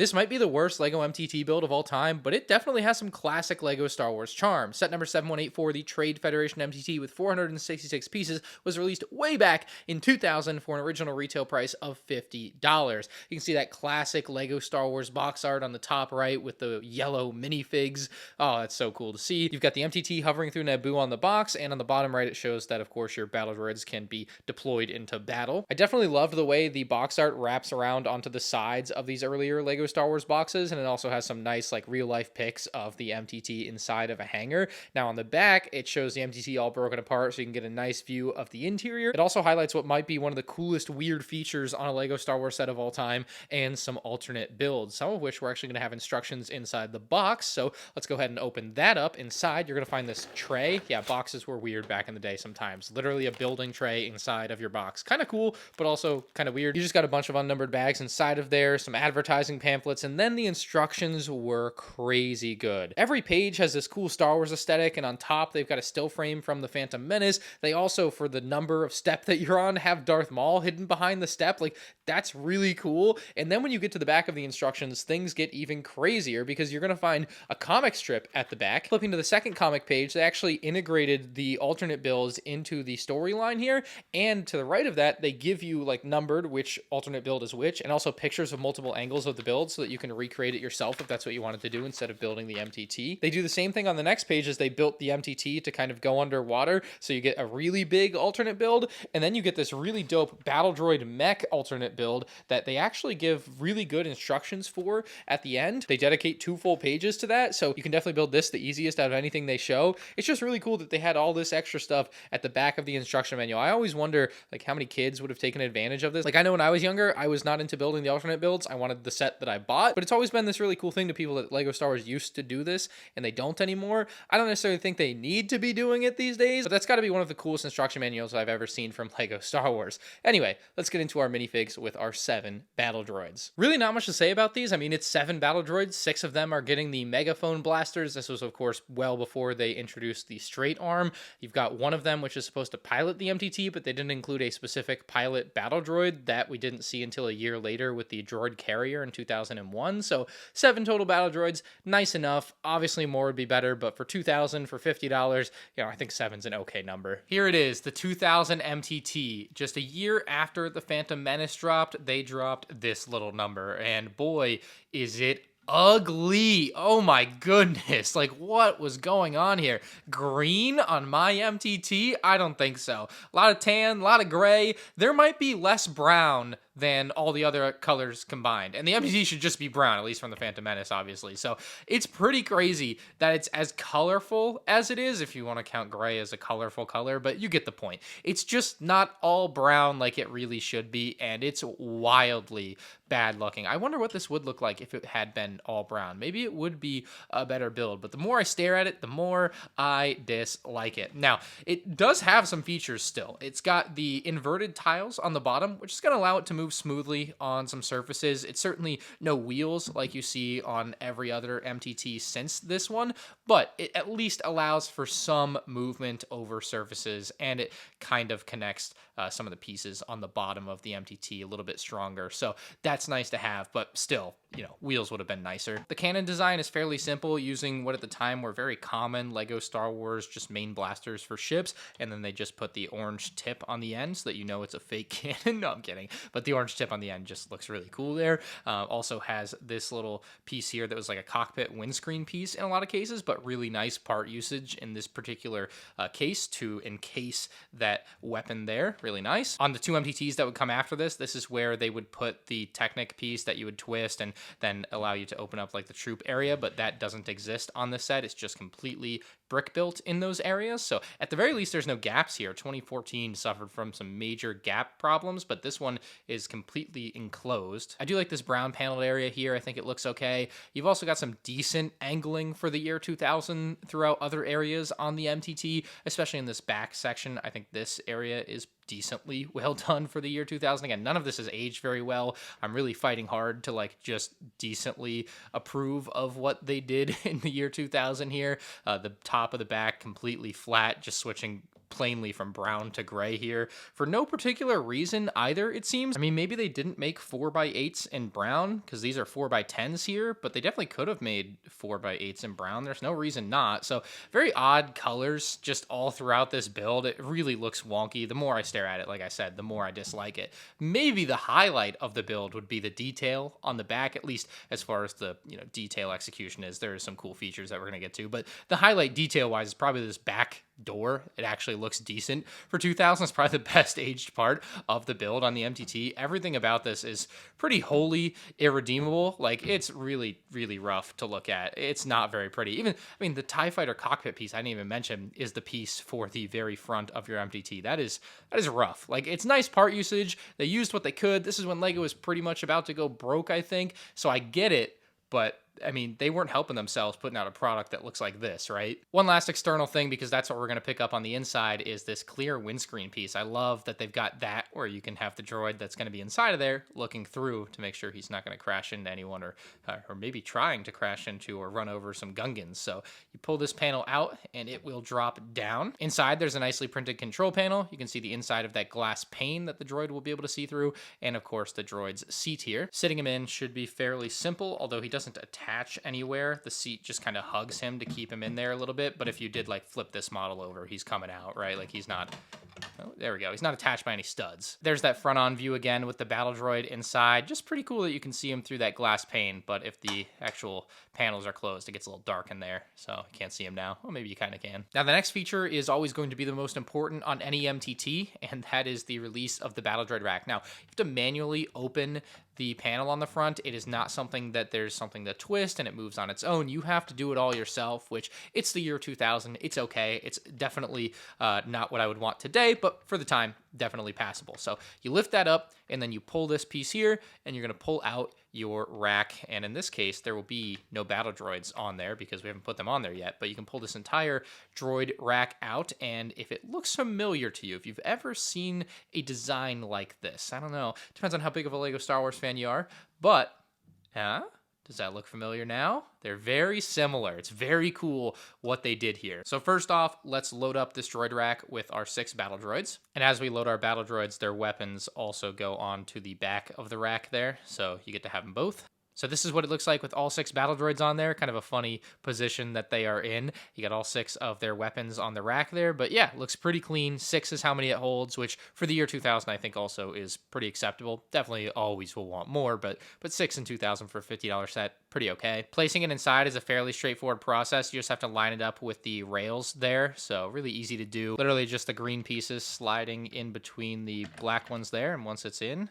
This might be the worst LEGO MTT build of all time, but it definitely has some classic LEGO Star Wars charm. Set number 7184, the Trade Federation MTT with 466 pieces, was released way back in 2000 for an original retail price of $50. You can see that classic LEGO Star Wars box art on the top right with the yellow minifigs. Oh, that's so cool to see. You've got the MTT hovering through Naboo on the box, and on the bottom right it shows that, of course, your battle droids can be deployed into battle. I definitely loved the way the box art wraps around onto the sides of these earlier LEGO Star Wars boxes, and it also has some nice like real life pics of the MTT inside of a hangar. Now on the back it shows the MTT all broken apart so you can get a nice view of the interior. It also highlights what might be one of the coolest weird features on a LEGO Star Wars set of all time, and some alternate builds, some of which we're actually going to have instructions inside the box. So let's go ahead and open that up. Inside you're going to find this tray. Yeah, boxes were weird back in the day sometimes. Literally a building tray inside of your box. Kind of cool, but also kind of weird. You just got a bunch of unnumbered bags inside of there, some advertising pamphlets, and then the instructions were crazy good. Every page has this cool Star Wars aesthetic, and on top they've got a still frame from the Phantom Menace. They also, for the number of step that you're on, have Darth Maul hidden behind the step. Like, that's really cool. And then when you get to the back of the instructions, things get even crazier because you're going to find a comic strip at the back. Flipping to the second comic page, they actually integrated the alternate builds into the storyline here, and to the right of that they give you like numbered which alternate build is which, and also pictures of multiple angles of the build so that you can recreate it yourself if that's what you wanted to do instead of building the MTT. They do the same thing on the next page as they built the MTT to kind of go underwater, so you get a really big alternate build, and then you get this really dope battle droid mech alternate build that they actually give really good instructions for at the end. They dedicate 2 full pages to that, so you can definitely build this the easiest out of anything they show. It's just really cool that they had all this extra stuff at the back of the instruction manual. I always wonder like how many kids would have taken advantage of this. Like, I know when I was younger, I was not into building the alternate builds. I wanted the set that I bought, but it's always been this really cool thing to people that LEGO Star Wars used to do this and they don't anymore. I don't necessarily think they need to be doing it these days, but that's got to be one of the coolest instruction manuals I've ever seen from LEGO Star Wars. Anyway, let's get into our minifigs with our 7 battle droids. Really not much to say about these. I mean, it's 7 battle droids. 6 of them are getting the megaphone blasters. This was, of course, well before they introduced the straight arm. You've got one of them which is supposed to pilot the MTT, but they didn't include a specific pilot battle droid that we didn't see until a year later with the droid carrier in 2001. So 7 total battle droids, nice enough. Obviously more would be better, but for 2000 for $50, I think 7's an okay number. Here it is, the 2000 MTT. Just a year after the Phantom Menace dropped, they dropped this little number, and boy, is it ugly. Oh my goodness. Like, what was going on here? Green on my MTT? I don't think so. A lot of tan, a lot of gray. There might be less brown than all the other colors combined. And the MTT should just be brown, at least from the Phantom Menace, obviously. So it's pretty crazy that it's as colorful as it is, if you want to count gray as a colorful color, but you get the point. It's just not all brown like it really should be, and it's wildly bad looking. I wonder what this would look like if it had been all brown. Maybe it would be a better build, but the more I stare at it, the more I dislike it. Now, it does have some features still. It's got the inverted tiles on the bottom, which is going to allow it to move smoothly on some surfaces. It's certainly no wheels like you see on every other MTT since this one, but it at least allows for some movement over surfaces, and it kind of connects some of the pieces on the bottom of the MTT a little bit stronger. So that's nice to have, but still, wheels would have been nicer. The cannon design is fairly simple, using what at the time were very common LEGO Star Wars just main blasters for ships, and then they just put the orange tip on the end so that you know it's a fake cannon. No, I'm kidding. But the orange tip on the end just looks really cool there. Also has this little piece here that was like a cockpit windscreen piece in a lot of cases, but really nice part usage in this particular case to encase that weapon there. Really nice. On the 2 MTTs that would come after this, this is where they would put the Technic piece that you would twist and then allow you to open up like the troop area, but that doesn't exist on this set. It's just completely brick built in those areas. So at the very least, there's no gaps here. 2014 suffered from some major gap problems, but this one is completely enclosed. I do like this brown paneled area here. I think it looks okay. You've also got some decent angling for the year 2000 throughout other areas on the MTT, especially in this back section. I think this area is decently well done for the year 2000. Again, none of this has aged very well. I'm really fighting hard to like just decently approve of what they did in the year 2000 here. The top of the back completely flat, just switching plainly from brown to gray here for no particular reason either, it seems. I mean, maybe they didn't make 4x8s in brown because these are 4x10s here, but they definitely could have made 4x8s in brown. There's no reason not. So very odd colors just all throughout this build. It really looks wonky. The more I stare at it, like I said, the more I dislike it. Maybe the highlight of the build would be the detail on the back, at least as far as the detail execution is. There are some cool features that we're going to get to, but the highlight detail-wise is probably this back door. It actually looks decent for 2000. It's probably the best aged part of the build on the MTT. Everything about this is pretty wholly irredeemable. Like, it's really, really rough to look at. It's not very pretty. Even, I mean, the TIE Fighter cockpit piece I didn't even mention is the piece for the very front of your MTT. That is rough. Like, it's nice part usage. They used what they could. This is when LEGO was pretty much about to go broke, I think. So I get it, but I mean, they weren't helping themselves putting out a product that looks like this, right? One last external thing, because that's what we're going to pick up on the inside, is this clear windscreen piece. I love that they've got that where you can have the droid that's going to be inside of there looking through to make sure he's not going to crash into anyone or maybe trying to crash into or run over some Gungans. So you pull this panel out and it will drop down. Inside, there's a nicely printed control panel. You can see the inside of that glass pane that the droid will be able to see through. And of course, the droid's seat here. Sitting him in should be fairly simple, although he doesn't attach anywhere. The seat just kind of hugs him to keep him in there a little bit. But if you did like flip this model over, he's coming out, right? Like he's not, oh, there we go. He's not attached by any studs. There's that front on view again with the battle droid inside. Just pretty cool that you can see him through that glass pane. But if the actual panels are closed, it gets a little dark in there. So you can't see him now. Well, maybe you kind of can. Now the next feature is always going to be the most important on any MTT, and that is the release of the battle droid rack. Now you have to manually open the panel on the front. It is not something that there's something to twist and it moves on its own. You have to do it all yourself, which it's the year 2000. It's okay. It's definitely not what I would want today, but for the time, definitely passable. So you lift that up and then you pull this piece here and you're going to pull out your rack. And in this case, there will be no battle droids on there because we haven't put them on there yet, but you can pull this entire droid rack out. And if it looks familiar to you, if you've ever seen a design like this, I don't know, depends on how big of a LEGO Star Wars fan you are, but does that look familiar now? They're very similar. It's very cool what they did here. So first off, let's load up this droid rack with our 6 battle droids. And as we load our battle droids, their weapons also go on to the back of the rack there. So you get to have them both. So this is what it looks like with all 6 battle droids on there. Kind of a funny position that they are in. You got all 6 of their weapons on the rack there. But yeah, looks pretty clean. 6 is how many it holds, which for the year 2000, I think also is pretty acceptable. Definitely always will want more, but 6 in 2000 for a $50 set, pretty okay. Placing it inside is a fairly straightforward process. You just have to line it up with the rails there. So really easy to do. Literally just the green pieces sliding in between the black ones there. And once it's in,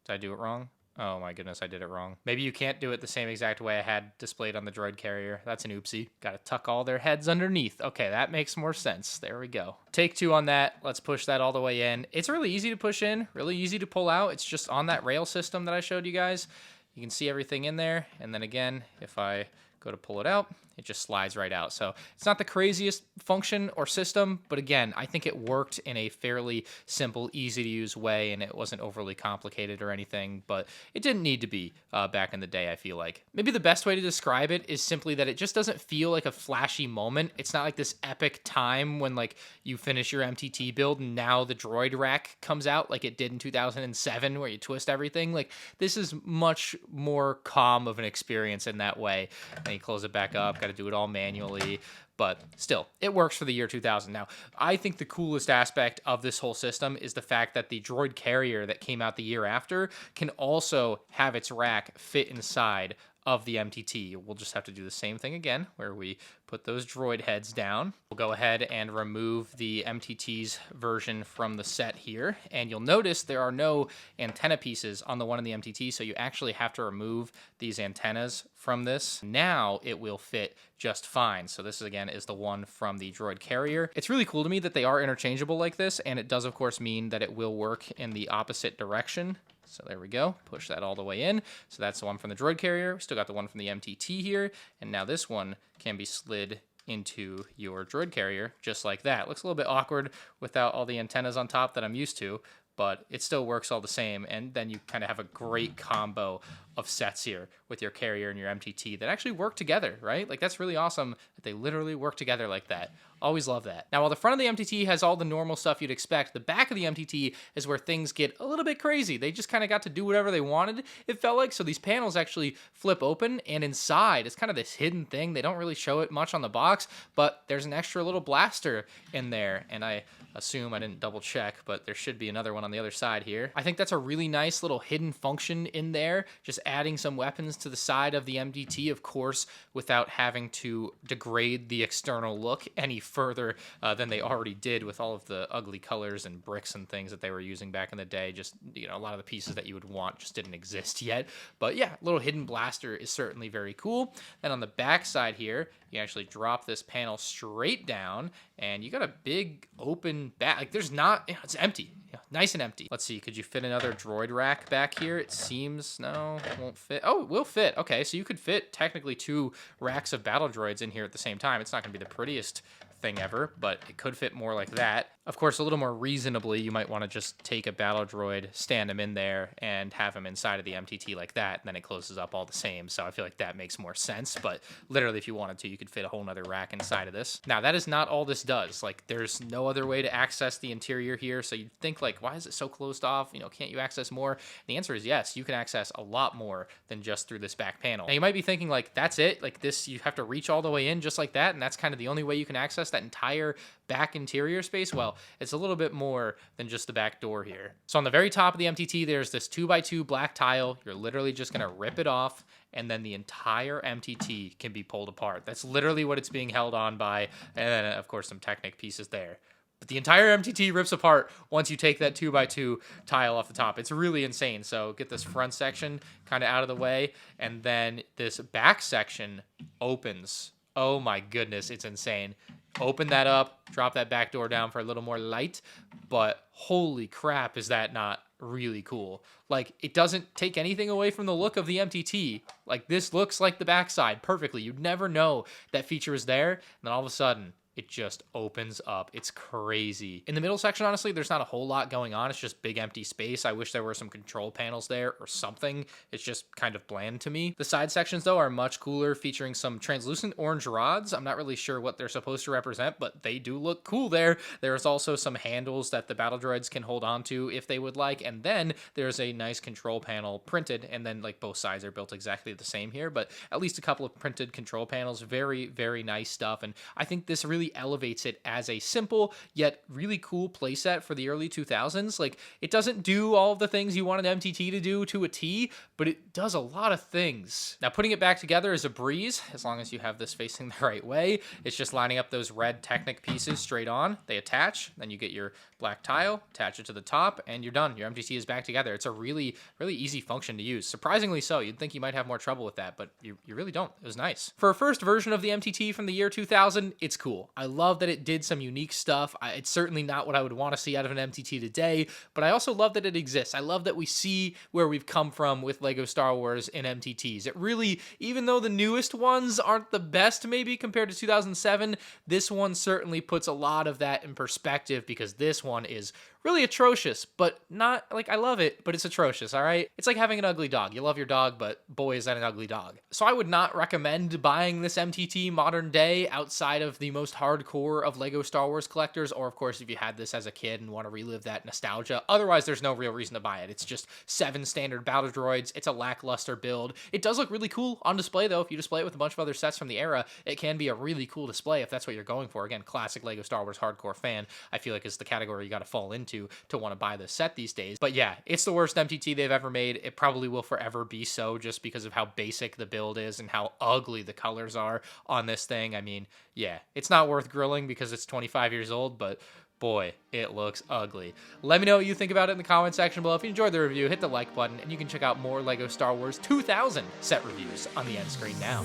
did I do it wrong? Oh my goodness, I did it wrong. Maybe you can't do it the same exact way I had displayed on the droid carrier. That's an oopsie. Gotta tuck all their heads underneath. Okay, that makes more sense. There we go. Take 2 on that. Let's push that all the way in. It's really easy to push in, really easy to pull out. It's just on that rail system that I showed you guys. You can see everything in there. And then again, if I go to pull it out, it just slides right out. So it's not the craziest function or system, but again, I think it worked in a fairly simple, easy to use way, and it wasn't overly complicated or anything, but it didn't need to be back in the day, I feel like. Maybe the best way to describe it is simply that it just doesn't feel like a flashy moment. It's not like this epic time when like you finish your MTT build and now the droid rack comes out like it did in 2007 where you twist everything. Like this is much more calm of an experience in that way. And you close it back up, got to do it all manually, but still, it works for the year 2000. Now, I think the coolest aspect of this whole system is the fact that the droid carrier that came out the year after can also have its rack fit inside of the MTT. We'll just have to do the same thing again, where we put those droid heads down. We'll go ahead and remove the MTT's version from the set here, and you'll notice there are no antenna pieces on the one in the MTT, so you actually have to remove these antennas from this. Now it will fit just fine. So this again is the one from the droid carrier. It's really cool to me that they are interchangeable like this, and it does of course mean that it will work in the opposite direction. So there we go. Push that all the way in. So that's the one from the droid carrier. We still got the one from the MTT here. And now this one can be slid into your droid carrier just like that. Looks a little bit awkward without all the antennas on top that I'm used to, but it still works all the same. And then you kind of have a great combo of sets here with your carrier and your MTT that actually work together, right? Like, that's really awesome that they literally work together like that. Always love that. Now, while the front of the MTT has all the normal stuff you'd expect, the back of the MTT is where things get a little bit crazy. They just kind of got to do whatever they wanted, it felt like. So these panels actually flip open, and inside it's kind of this hidden thing. They don't really show it much on the box, but there's an extra little blaster in there, and I assume, I didn't double check, but there should be another one on the other side here. I think that's a really nice little hidden function in there, just adding some weapons to the side of the MTT, of course, without having to degrade the external look any further than they already did with all of the ugly colors and bricks and things that they were using back in the day. Just, you know, a lot of the pieces that you would want just didn't exist yet. But yeah, little hidden blaster is certainly very cool. Then on the back side here, you actually drop this panel straight down, and you got a big open back. Like, there's not, you know, it's empty. Yeah, nice and empty. Let's see, could you fit another droid rack back here? It seems, no, it won't fit. Oh, it will fit. Okay, so you could fit technically 2 racks of battle droids in here at the same time. It's not going to be the prettiest thing ever, but it could fit more like that. Of course, a little more reasonably, you might want to just take a battle droid, stand him in there, and have him inside of the MTT like that, and then it closes up all the same. So I feel like that makes more sense, but literally, if you wanted to, you could fit a whole nother rack inside of this. Now, that is not all this does. Like, there's no other way to access the interior here, so you'd think, like, why is it so closed off? You know, can't you access more? And the answer is yes, you can access a lot more than just through this back panel. Now, you might be thinking, like, that's it? Like, this, you have to reach all the way in just like that, and that's kind of the only way you can access that entire back interior space? Well, it's a little bit more than just the back door here. So on the very top of the MTT, there's this 2x2 black tile. You're literally just going to rip it off, and then the entire MTT can be pulled apart. That's literally what it's being held on by, and then, of course, some Technic pieces there. But the entire MTT rips apart once you take that 2x2 tile off the top. It's really insane. So get this front section kind of out of the way, and then this back section opens. Oh my goodness, it's insane. Open that up, drop that back door down for a little more light, but holy crap, is that not really cool? Like, it doesn't take anything away from the look of the MTT. Like, this looks like the backside perfectly. You'd never know that feature is there, and then all of a sudden, it just opens up. It's crazy. In the middle section, honestly, there's not a whole lot going on. It's just big empty space. I wish there were some control panels there or something. It's just kind of bland to me. The side sections, though, are much cooler, featuring some translucent orange rods. I'm not really sure what they're supposed to represent, but they do look cool there. There's also some handles that the battle droids can hold on to if they would like, and then there's a nice control panel printed, and then, like, both sides are built exactly the same here, but at least a couple of printed control panels. Very, very nice stuff, and I think this really elevates it as a simple yet really cool playset for the early 2000s. Like, it doesn't do all of the things you wanted MTT to do to a T, but it does a lot of things. Now, putting it back together is a breeze, as long as you have this facing the right way. It's just lining up those red Technic pieces straight on. They attach, then you get your black tile, attach it to the top, and you're done. Your MTT is back together. It's a really, really easy function to use. Surprisingly so. You'd think you might have more trouble with that, but you really don't. It was nice. For a first version of the MTT from the year 2000, it's cool. I love that it did some unique stuff. It's certainly not what I would want to see out of an MTT today, but I also love that it exists. I love that we see where we've come from with LEGO Star Wars in MTTs. It really, even though the newest ones aren't the best maybe compared to 2007, this one certainly puts a lot of that in perspective, because this one is really atrocious, but not, like, I love it, but it's atrocious, all right? It's like having an ugly dog. You love your dog, but boy, is that an ugly dog. So I would not recommend buying this MTT modern day outside of the most hardcore of LEGO Star Wars collectors, or of course, if you had this as a kid and want to relive that nostalgia. Otherwise, there's no real reason to buy it. It's just 7 standard battle droids. It's a lackluster build. It does look really cool on display, though. If you display it with a bunch of other sets from the era, it can be a really cool display if that's what you're going for. Again, classic LEGO Star Wars hardcore fan, I feel like, is the category you got to fall into to want to buy this set these days. But yeah, it's the worst MTT they've ever made. It probably will forever be so, just because of how basic the build is and how ugly the colors are on this thing. I mean, yeah, it's not worth grilling because it's 25 years old, but boy, it looks ugly. Let me know what you think about it in the comment section below. If you enjoyed the review, hit the like button, and you can check out more LEGO Star Wars 2000 set reviews on the end screen now.